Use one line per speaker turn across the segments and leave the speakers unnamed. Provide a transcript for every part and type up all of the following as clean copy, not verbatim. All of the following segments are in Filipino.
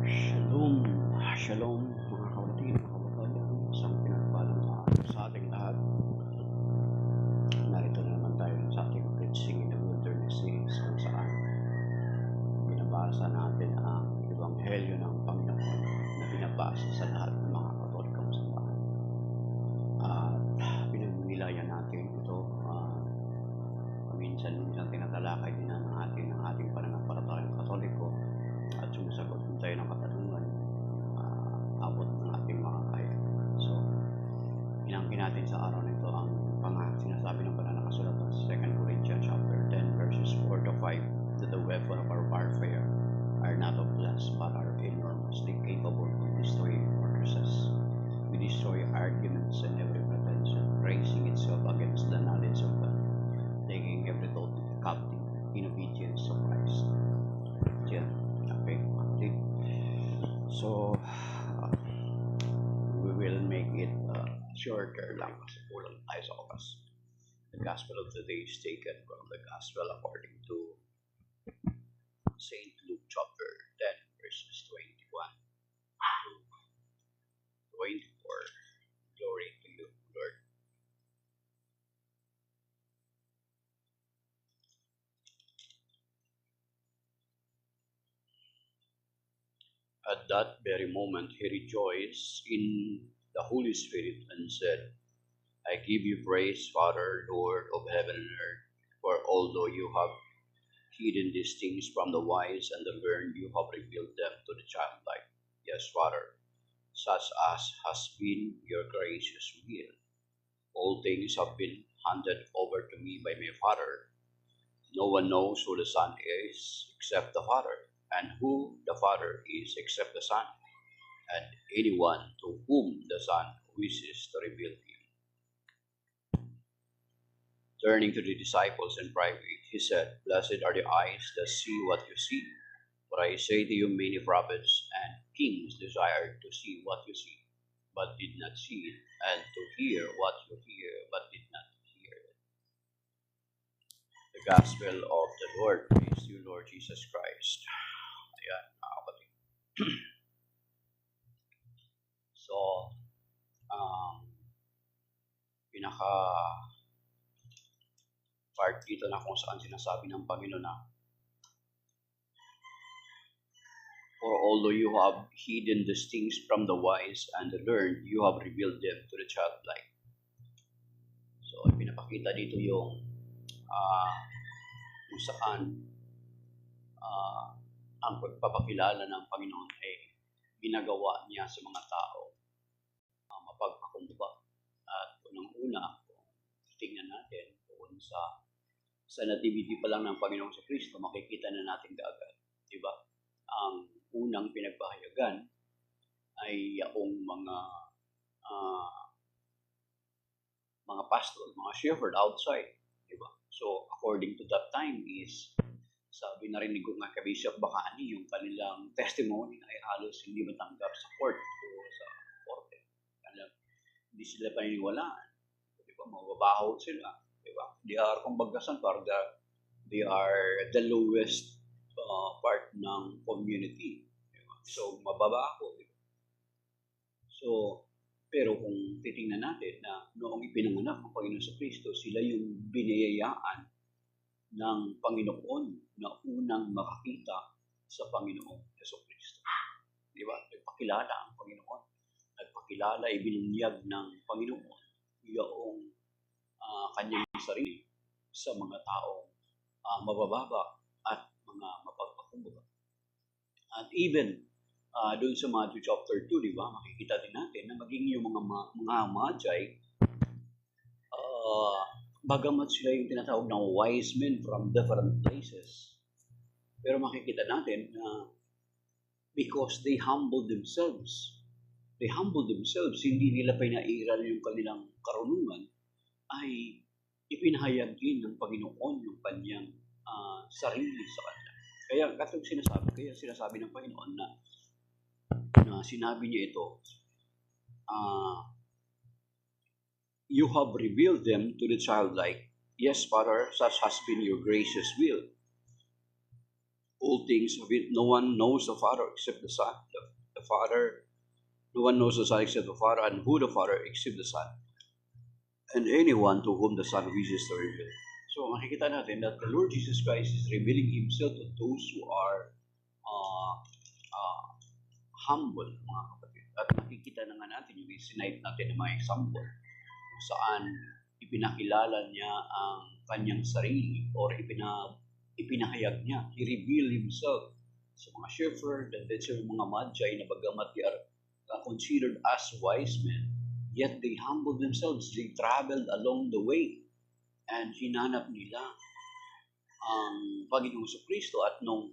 Shalom, shalom mga kaunti, mga kababayan, isang pinagpalang araw sa ating lahat. Narito na naman tayo sa ating preaching in the wilderness series kung saan binabasa natin ang Ebanghelyo ng Panginoon na binabasa sa lahat ng mga Katolikong simbahan. At pinagnilayan natin ito minsan tinatalakay din ng ating pananampalatayang Katoliko at sumasagot din tayo ng katanungan abot ng ating mga kaya. So, inangkin natin sa araw nito ang sinasabi ng banal na kasulatan sa 2 Corinthians chapter 10 verses 4 to 5, that the weapon of our warfare are not of flesh but are enormously capable of destroying fortresses. We destroy arguments and every pretension, raising itself against the knowledge of God, taking every thought captive in obedience to Christ. Yan. Okay. So, we will make it shorter lang kasi kulang tayo sa oras. The Gospel of today is taken from the Gospel according to St. Luke chapter 10 verses 21 to 24. Glory to you, Lord. At that very moment he rejoiced in the Holy Spirit and said, I give you praise, Father, Lord of heaven and earth, for although you have hidden these things from the wise and the learned, you have revealed them to the childlike. Yes, Father, such as has been your gracious will. All things have been handed over to me by my Father. No one knows who the Son is except the Father, and who the Father is except the Son, and anyone to whom the Son wishes to reveal him. Turning to the disciples in private, he said, Blessed are the eyes that see what you see. For I say to you, many prophets and kings desired to see what you see, but did not see it, and to hear what you hear, but did not hear it. The Gospel of the Lord. Praise you, Lord Jesus Christ. Ayan, mga kapatid. So, pinaka part dito na kung saan sinasabi ng Panginoon na, for although you have hidden these things from the wise and the learned, you have revealed them to the childlike. So, pinapakita dito yung kung saan ang pagpapakilala ng Panginoon ay ginagawa niya sa mga tao mapagpakumbaba. At unang-una, kung tingnan natin kung sa nativity pa lang ng Panginoon sa Kristo, makikita na natin kaagad. Diba? Ang unang pinagpahayagan ay yung mga pastor, mga shepherd outside. Diba? So, according to that time is, sabi narinig ko nga kay Bishop Bacani, yung kanilang testimony ay halos hindi matanggap sa court o sa korte. Hindi sila paniniwalaan. Diba? Mababaho sila. Diba? They are, kumbaga saan, they are the lowest part ng community. Diba? So, mababaho. Diba? So, pero kung titingnan natin na noong ipinanganak ng Panginoon sa Kristo, sila yung biniyayaan ng Panginoon na unang makakita sa Panginoong Jesucristo. Di ba? Nagpakilala ang Panginoon. Nagpakilala, ibinunyag ng Panginoon yung kanyang sarili sa mga taong mabababa at mga mapagpakumbaba. At even doon sa Matthew chapter 2, di ba? Makikita din natin na maging yung mga Magi, bagamat sila yung tinatawag na wise men from different places, pero makikita natin na because they humbled themselves, hindi nila pinairal yung kanilang karunungan, ay ipinahayag din ng Panginoon yung kanyang sarili sa kanila. Kaya katong sinasabi ng Panginoon na sinabi niya ito, you have revealed them to the childlike. Yes, Father, such has been your gracious will. all things of it. No one knows the Father except the Son. The Father, no one knows the Son except the Father, and who the Father except the Son, and anyone to whom the Son wishes to reveal. So makikita natin that the Lord Jesus Christ is revealing Himself to those who are uh, uh, humble, mga kapatid. At nakikita na nga natin yung sinight natin ng mga example kung saan ipinakilala niya ang kanyang sarili or ipinahayag niya. He revealed Himself sa mga shepherd and then sa mga magi na bagamat they are considered as wise men, yet they humbled themselves. They traveled along the way and hinanap nila ang Panginoong Kristo. At nung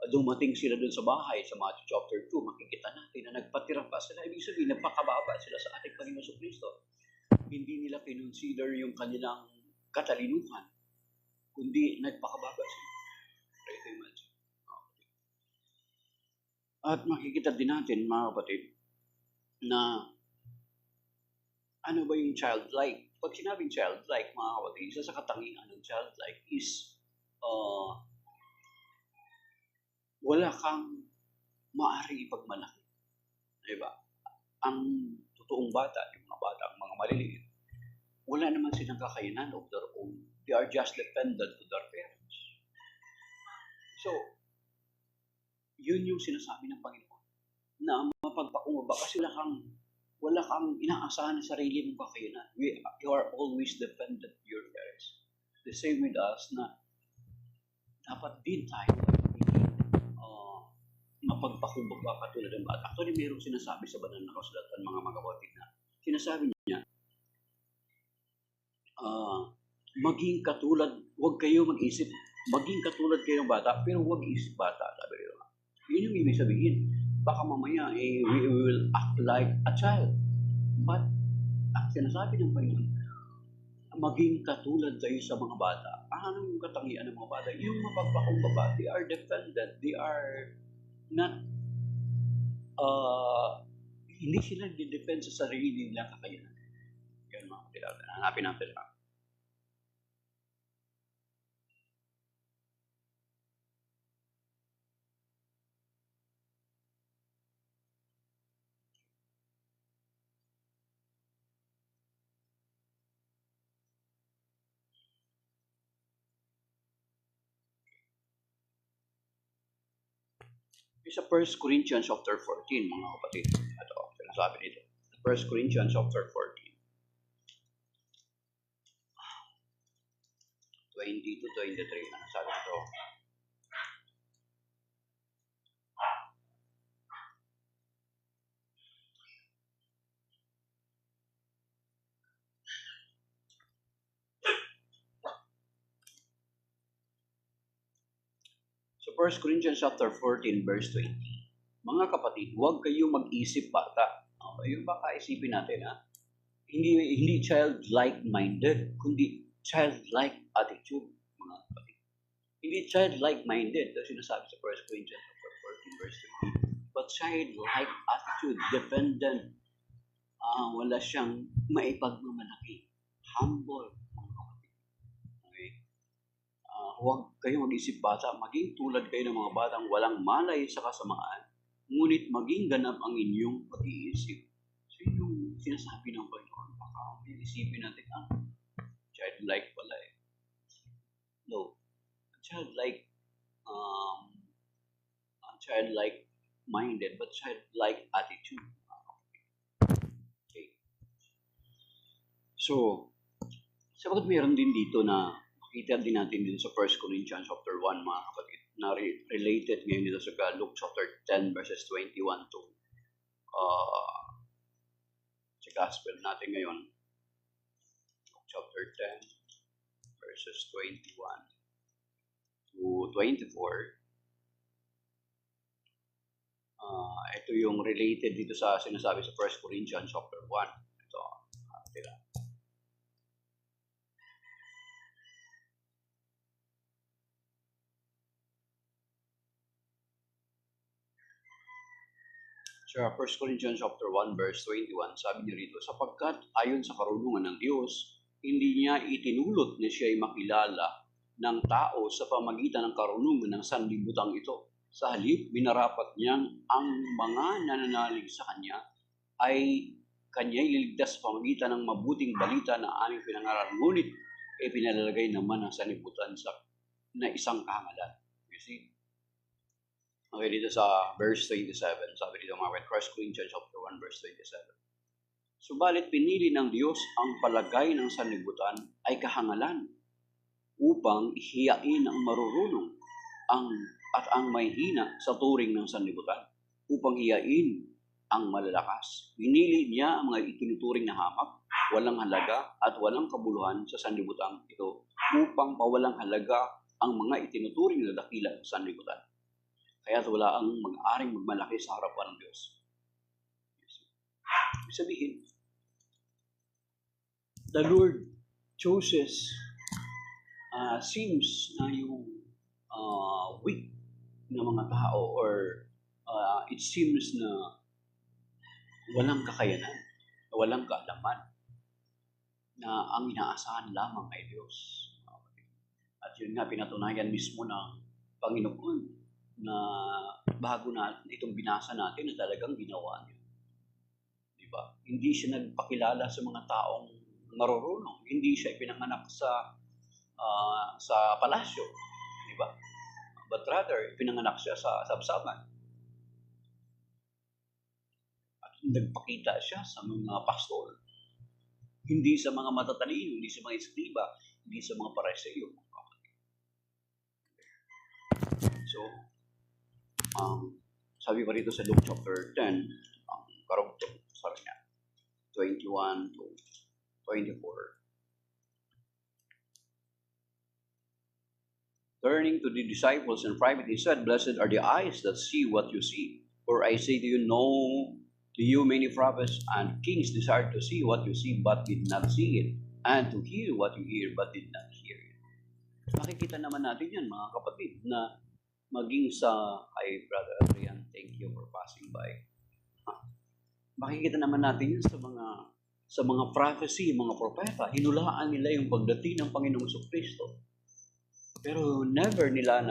dumating sila doon sa bahay sa Matthew chapter 2, makikita natin na nagpatira pa sila. Ibig sabihin, nagpakababa sila sa ating Panginoong Kristo. Hindi nila kinonsider yung kanilang katalinuhan, kundi nagpakababa sila. Try to imagine. At makikita din natin, mga kapatid, na ano ba yung childlike? Pag sinabing childlike, mga kapatid, isa sa katangian ng childlike is wala kang maaari ipagmalaki. Diba? Ang totoong bata, yung mga bata, ang mga maliliit, wala naman silang kakayanan of their own. They are just dependent to their parents. So, yun yung sinasabi ng Panginoon na mapagpakumbaba kasi wala kang inaasahan na sarili mong kakayanan. You are always dependent to your parents. The same with us na dapat din tayo mapagpakumbaba katulad ng bata. Actually, mayroong sinasabi sa banal na kasulatan, mga kapatid, na sinasabi niya, maging katulad, huwag kayo mag-isip, maging katulad kayo ng bata, pero huwag isip bata. Sabi nila. Yun yung ibig sabihin. Baka mamaya, we will act like a child. But, ang sinasabi ng Panginoon, maging katulad kayo sa mga bata. Ano yung katangian ng mga bata? Yung mapagpakumbaba, they are dependent. They are not, hindi sila nag-depend sa sarili nila kakayanan. Yan mga kapatid. Hanapin natin. Sa 1 Corinthians chapter 14, mga kapatid. Ito, sinasabi nito. 1 Corinthians chapter 14. 20 to 23. Ano sabi ito? So 1 Corinthians chapter 14, verse 20. Mga kapatid, huwag kayong mag-isip bata. Yung baka isipin natin, ha? Hindi child-like minded, kundi childlike attitude, mga kapatid. Hindi childlike minded, ito sinasabi sa 1 Corinthians chapter 14, verse 20. But childlike attitude, dependent. Wala siyang maipagmamalaki. Humble, mga kapatid. Okay? Huwag kayong mag-isip bata, maging tulad kayo ng mga batang walang malay sa kasamaan, ngunit maging ganap ang inyong pag-iisip. So yung sinasabi ng Panginoon, baka isipin natin, childlike pala eh. No. Childlike minded, but childlike attitude. Okay. So, sabagat mayroon din dito na makita din natin din sa 1 Corinthians chapter 1, mga kapatid, na related ngayon dito sa Luke chapter 10 verses 21 to sa gospel natin ngayon. Luke chapter 10 verses 21 to 24. Ito yung related dito sa sinasabi sa 1 Corinthians chapter 1. Ito, tira. Sa 1 Corinthians chapter 1 verse 21, sabi niya rito, sapagkat ayon sa karunungan ng Diyos, hindi niya itinulot na siya ay makilala ng tao sa pamagitan ng karunungan ng sanlibutan ito. Sa halip, minarapat niyang ang mga nananalig sa kanya ay kanya'y liligtas sa pamagitan ng mabuting balita na aming pinangaral. Ngunit, pinalalagay naman ang sanlibutan na isang kahangalan. You see? Okay, dito sa verse 27, sabi dito mga 1 Corinthians chapter 1, verse 27. Subalit pinili ng Diyos ang palagay ng sanlibutan ay kahangalan upang ihiyain ang marurunong at ang may hina sa turing ng sanlibutan, upang hiyain ang malalakas. Pinili niya ang mga itinuturing na hamak, walang halaga at walang kabuluhan sa sanlibutan ito, upang pawalang halaga ang mga itinuturing na dakila sa sanlibutan. Kaya't wala ang mag-aaring magmalaki sa harapan ng Diyos. Ibig sabihin, the Lord chooses seems na yung weak na mga tao or it seems na walang kakayanan, walang kaalaman na ang inaasahan lamang ay Diyos. At yun nga, pinatunayan mismo ng Panginoon na bago na itong binasa natin na talagang ginawa niya. Diba? Hindi siya nagpakilala sa mga taong marurunong. Hindi siya ipinanganak sa palasyo. Diba? But rather, pinanganak siya sa sabsaban. At nagpakita siya sa mga pastor. Hindi sa mga matatalino, hindi sa mga eskriba, hindi sa mga pareseyo. So, sabi pa rito sa Luke chapter 10, karugtong, sabi niya, 21 to 24. Turning to the disciples in private, he said, "Blessed are the eyes that see what you see. For I say to you, many prophets and kings desired to see what you see, but did not see it, and to hear what you hear, but did not hear it." Makikita naman natin yan, mga kapatid, na maging ay Brother Adrian, thank you for passing by. Makikita naman natin yan sa mga prophecy, mga propeta. Hinulaan nila yung pagdating ng Panginoong Kristo. Pero never nila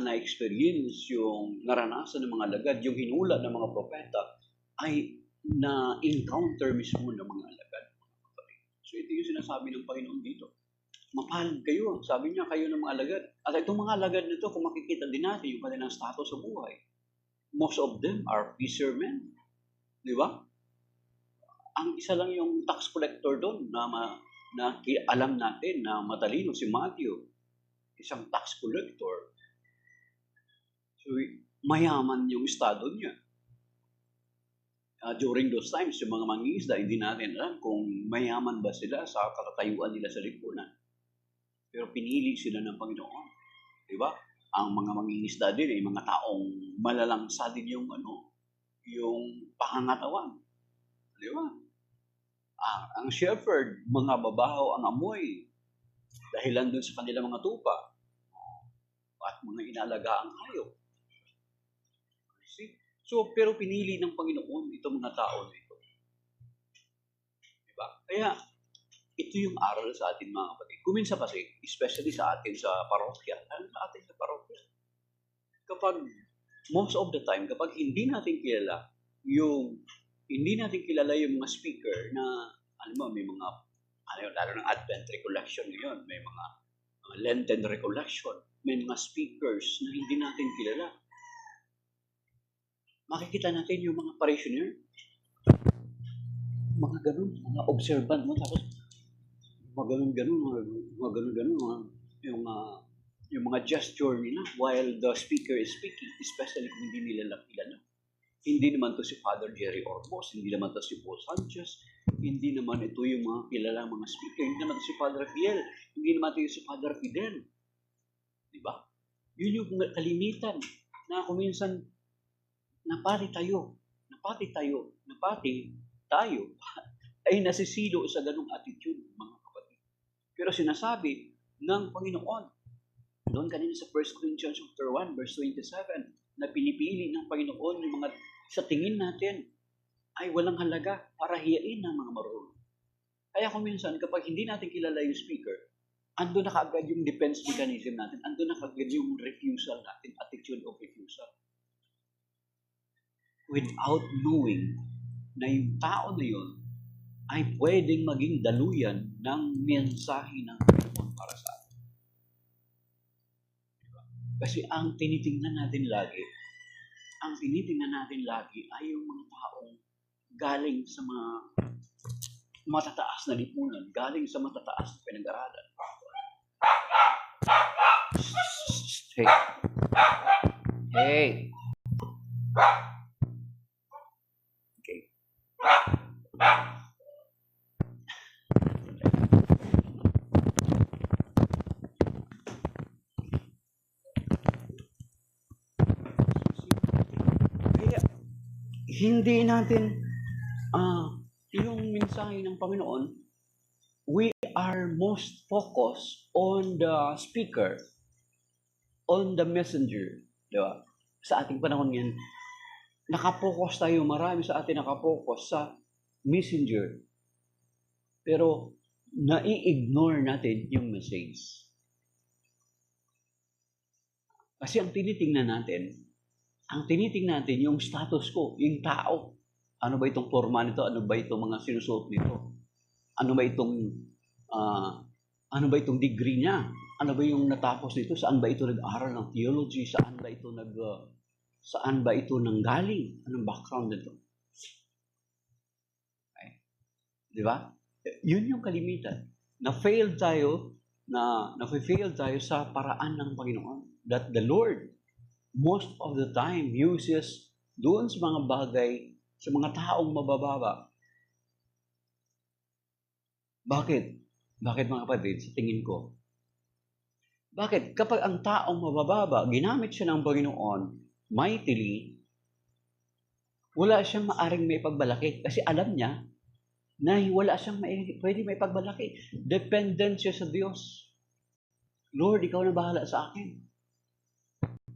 na-experience yung naranasan ng mga alagad, yung hinula ng mga propeta ay na-encounter mismo ng mga alagad. So ito yung sinasabi ng Panginoon dito. Mapalad kayo, sabi niya, kayo ng mga alagad. At itong mga alagad nito, kung makikita din natin yung kanilang status sa buhay, most of them are fishermen. Di ba? Ang isa lang yung tax collector doon na alam natin na matalino si Matthew, isang tax collector. So, mayaman yung estado niya. During those times, yung mga mangingisda, hindi natin alam kung mayaman ba sila sa katatayuan nila sa lipunan. Pero pinili sila ng Panginoon. Di ba? Ang mga mangingisda din ay mga taong malalangsa din yung pangangatawan. Di ba? Ang shepherd, mga babaho ang amoy dahilan dun sa kanilang mga tupa at mga inalaga ang hayop. So, pero pinili ng Panginoon itong mga tao na ito. Diba? Kaya, ito yung aral sa atin mga kapatid. Kuminsan kasi, especially sa atin sa parokya, kapag, most of the time, kapag hindi natin kilala yung mga speaker na, alam mo, may mga, lalo ng Advent recollection ngayon, may mga Lenten recollection, may mga speakers na hindi natin kilala. Makikita natin yung mga parishioner, mga ganun, mga observant mo, tapos mga ganun, yung mga gesture nila while the speaker is speaking, especially kung hindi nila kilala. Hindi naman to si Father Jerry Ormos, hindi naman to si Paul Sanchez, hindi naman ito yung mga kilalang mga speaker, hindi naman to si Father Fiel, hindi naman to yung si Father Fidel. Diba? Yun yung kalimitan na kuminsan napati tayo ay nasisilo sa ganung attitude, mga kapatid. Pero sinasabi ng Panginoon, doon kanina sa 1 Corinthians chapter 1, verse 27, na pinipili ng Panginoon yung mga sa tingin natin ay walang halaga para hiyain ng mga marunong. Kaya kung minsan, kapag hindi natin kilala yung speaker, Ando na kaagad yung defense mechanism natin. Ando na kaagad yung refusal natin, attitude of refusal. Without knowing na yung tao na yun ay pwedeng maging daluyan ng mensahe ng Panginoon para sa atin. Kasi ang tinitingnan natin lagi ay yung mga taong galing sa mga matataas na lipunan, galing sa matataas na pinag-aralan. Hey. Okay. Kaya, hindi natin yung mensahe ng Panginoon, we are most focused on the speaker, on the messenger. Diba? Sa ating panahon ngayon, nakapokus tayo, marami sa atin nakapokus sa messenger. Pero, nai-ignore natin yung message. Kasi ang tinitingnan natin yung status ko, yung tao. Ano ba itong forma nito? Ano ba itong mga sinusuot nito? Ano ba itong degree niya? Ano ba yung natapos nito? Saan ba ito nag-aral ng theology? Saan ba ito nanggaling? Anong background nito? Okay. Di ba? Yun yung kalimitan. Na-fail tayo sa paraan ng Panginoon. That the Lord, most of the time, uses doon sa mga bagay, sa mga taong mabababa. Bakit? Bakit mga kapatid? Sa tingin ko. Bakit? Kapag ang taong mabababa, ginamit siya ng Panginoon mightily, wala siyang maaring may pagbalaki. Kasi alam niya na wala siyang pwede may pagbalaki. Dependent siya sa Diyos. Lord, ikaw na bahala sa akin.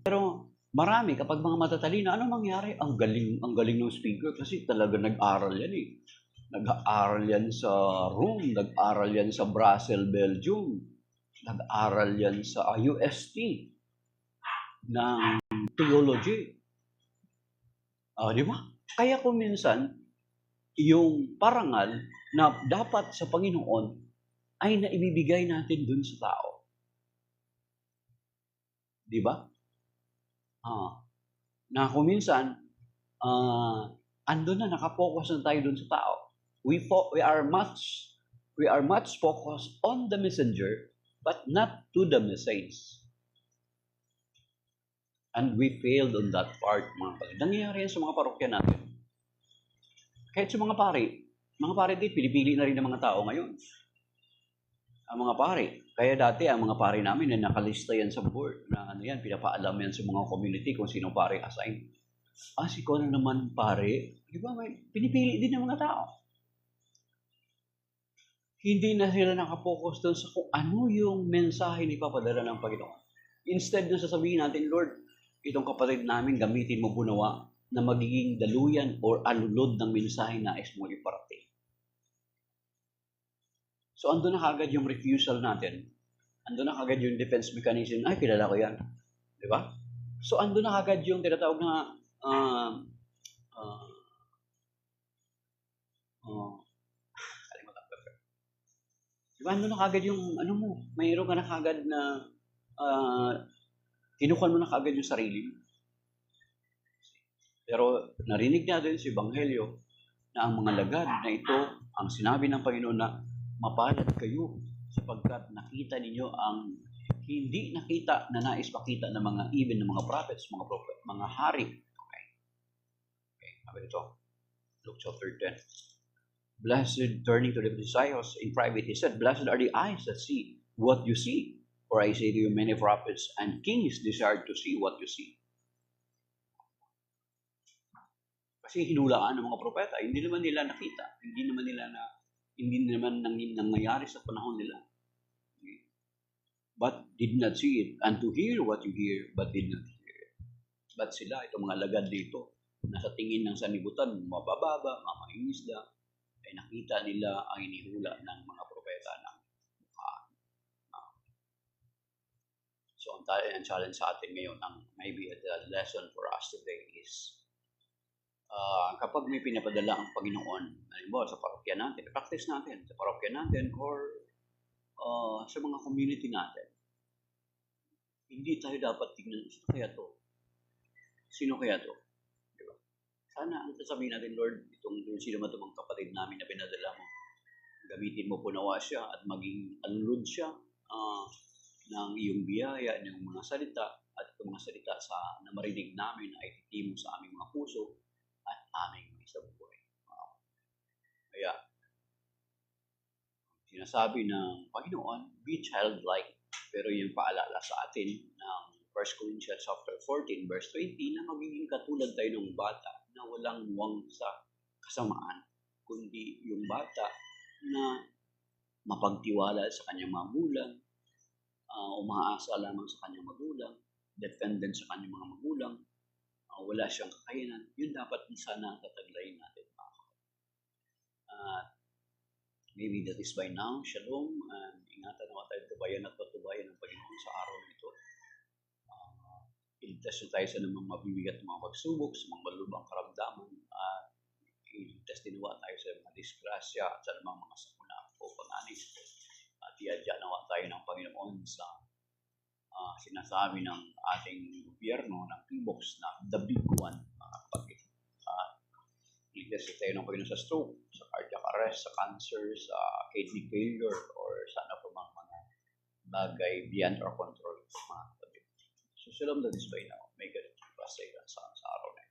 Pero marami, kapag mga matatalino, ano mangyari? Ang galing ng speaker kasi talaga nag-aral yan eh. Nag-aaral yan sa Rome, nag-aaral yan sa Brussels, Belgium, nag-aaral yan sa UST ng theology. Di ba? Kaya kung minsan, yung parangal na dapat sa Panginoon ay naibibigay natin dun sa tao. Di ba? Na kung minsan, andun na, nakapokus na tayo dun sa tao. We are much focused on the messenger, but not to the message. And we failed on that part, mga kapatid. Nangyayari yan sa mga parokya natin. Kahit sa mga pare di, pinipili na rin ng mga tao ngayon. Ang mga pare. Kaya dati, ang mga pare namin na nakalista yan sa board, na pinapaalam yan sa mga community kung sino pare assign. Si ko na naman pare, di ba, pinipili din ng mga tao. Hindi na sila nakapokus doon sa kung ano yung mensahe ni papadala ng Panginoon. Instead na sasabihin natin, Lord, itong kapatid namin, gamitin mo bunawa na magiging daluyan or alulod ng mensahe na is mo iparating. So, ando na kagad yung refusal natin. Ando na kagad yung defense mechanism. Ay, kilala ko yan. Di ba? So, ando na kagad yung tinatawag na diba, ando na kagad yung mayroon ka na kagad na kinukuha mo na kagad yung sarili mo. Pero narinig natin sa Ebanghelyo na ang mga lagad na ito, ang sinabi ng Panginoon na mapalad kayo sapagkat nakita ninyo ang hindi nakita na nais pakita ng mga even ng mga prophets, mga hari. Okay. Sabi ito, Luke chapter 10. Blessed, turning to the disciples in private, he said, blessed are the eyes that see what you see. For I say to you, many prophets and kings desired to see what you see. Kasi hinulaan ng mga propeta, hindi naman nila nakita, hindi naman nangyayari sa panahon nila. Okay. But did not see it, and to hear what you hear, but did not hear it. But sila, itong mga lagad dito, nasa tingin ng sanibutan, mabababa, mamahingisda, ay nakita nila ang inihula ng mga propeta ng mukhaan. So, ang challenge sa atin ngayon, maybe the lesson for us today is kapag may pinapadala ang Panginoon, halimbawa sa parokya natin, practice natin sa parokya natin or sa mga community natin, hindi tayo dapat tingnan, sino kaya to? Sino kaya to? Diba? Sana ang sasabihin natin, Lord, yung sino man itong kapatid namin na pinadala mo, gamitin mo po nawa siya at maging alulod siya ng iyong biyaya, ng mga salita, at itong mga salita na marinig namin ay ititimo sa aming mga puso at aming sa buhay. Kaya, sinasabi ng Panginoon, be childlike. Pero yung paalala sa atin ng 1 Corinthians chapter 14, verse 20, na magiging katulad tayo ng bata na walang muwang sa kasamaan, kundi yung bata na mapagtiwala sa kanyang magulang, umaasa lamang sa kanyang magulang, dependent sa kanyang mga magulang, wala siyang kakayanan. Yun dapat sana tataglayin natin. Maybe that is by now. Shalom, and ingatan naman tayo tubayan at patubayan ng Panginoon sa araw na ito. Iligtas tayo sa namang mabibigat ng mga pagsubok, sa mga malubang karamdaman, at iligtas din nawa tayo sa mga disgrasya at sa namang mga sakuna o panganis. At iadya nawa tayo ng Panginoon sa sinasabi ng ating gobyerno ng PBOX na the big one, mga kapatid. Iligtas tayo ng Panginoon sa stroke, sa cardiac arrest, sa cancer, sa kidney failure, or sana po mga bagay beyond our control, mga kapatid. So, shalom that is by now. May God bless sa araw na